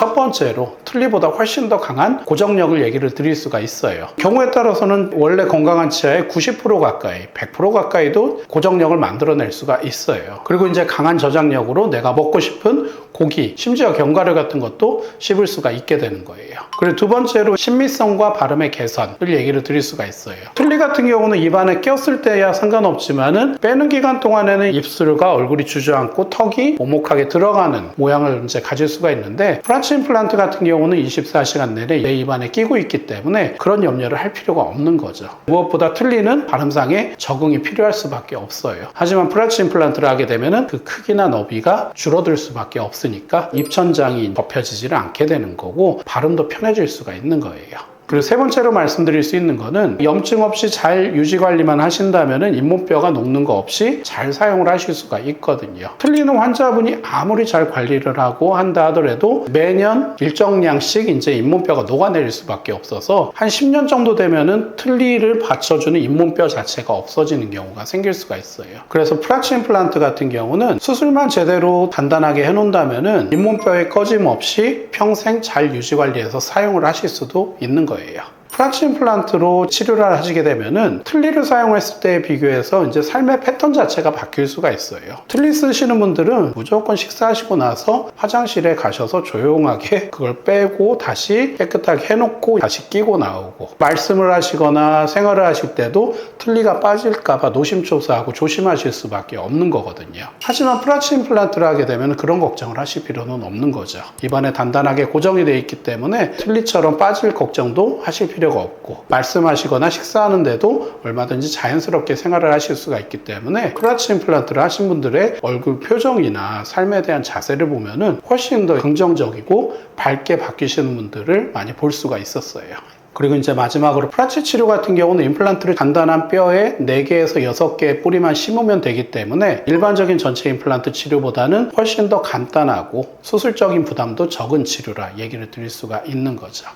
첫 번째로 틀니보다 훨씬 더 강한 고정력을 얘기를 드릴 수가 있어요. 경우에 따라서는 원래 건강한 치아의 90% 가까이, 100% 가까이도 고정력을 만들어낼 수가 있어요. 그리고 이제 강한 저장력으로 내가 먹고 싶은 고기, 심지어 견과류 같은 것도 씹을 수가 있게 되는 거예요. 그리고 두 번째로 신미성과 발음의 개선을 얘기를 드릴 수가 있어요. 틀니 같은 경우는 입안에 꼈을 때야 상관없지만은 빼는 기간 동안에는 입술과 얼굴이 주저앉고 턱이 오목하게 들어가는 모양을 이제 가질 수가 있는데, 프란치 임플란트 같은 경우는 24시간 내내 내 입안에 끼고 있기 때문에 그런 염려를 할 필요가 없는 거죠. 무엇보다 틀니는 발음상에 적응이 필요할 수밖에 없어요. 하지만 프란치 임플란트를 하게 되면은 그 크기나 너비가 줄어들 수밖에 없으니까 입천장이 접혀지지를 않게 되는 거고 발음도 편해질 수가 있는 거예요. 그리고 세 번째로 말씀드릴 수 있는 거는 염증 없이 잘 유지 관리만 하신다면 잇몸뼈가 녹는 거 없이 잘 사용을 하실 수가 있거든요. 틀니는 환자분이 아무리 잘 관리를 하고 한다 하더라도 매년 일정량씩 이제 잇몸뼈가 녹아내릴 수밖에 없어서 한 10년 정도 되면은 틀니를 받쳐주는 잇몸뼈 자체가 없어지는 경우가 생길 수가 있어요. 그래서 프란치 임플란트 같은 경우는 수술만 제대로 단단하게 해놓는다면은 잇몸뼈의 꺼짐 없이 평생 잘 유지 관리해서 사용을 하실 수도 있는 거예요. 프란치 임플란트로 치료를 하시게 되면은 틀니를 사용했을 때에 비교해서 이제 삶의 패턴 자체가 바뀔 수가 있어요. 틀니 쓰시는 분들은 무조건 식사하시고 나서 화장실에 가셔서 조용하게 그걸 빼고 다시 깨끗하게 해놓고 다시 끼고 나오고, 말씀을 하시거나 생활을 하실 때도 틀니가 빠질까봐 노심초사하고 조심하실 수밖에 없는 거거든요. 하지만 프란치 임플란트를 하게 되면 그런 걱정을 하실 필요는 없는 거죠. 입안에 단단하게 고정이 되어 있기 때문에 틀니처럼 빠질 걱정도 하실 필요가 없고, 말씀하시거나 식사하는데도 얼마든지 자연스럽게 생활을 하실 수가 있기 때문에 프란치 임플란트를 하신 분들의 얼굴 표정이나 삶에 대한 자세를 보면은 훨씬 더 긍정적이고 밝게 바뀌시는 분들을 많이 볼 수가 있었어요. 그리고 이제 마지막으로 프란치 치료 같은 경우는 임플란트를 단단한 뼈에 4개에서 6개의 뿌리만 심으면 되기 때문에 일반적인 전체 임플란트 치료보다는 훨씬 더 간단하고 수술적인 부담도 적은 치료라 얘기를 드릴 수가 있는 거죠.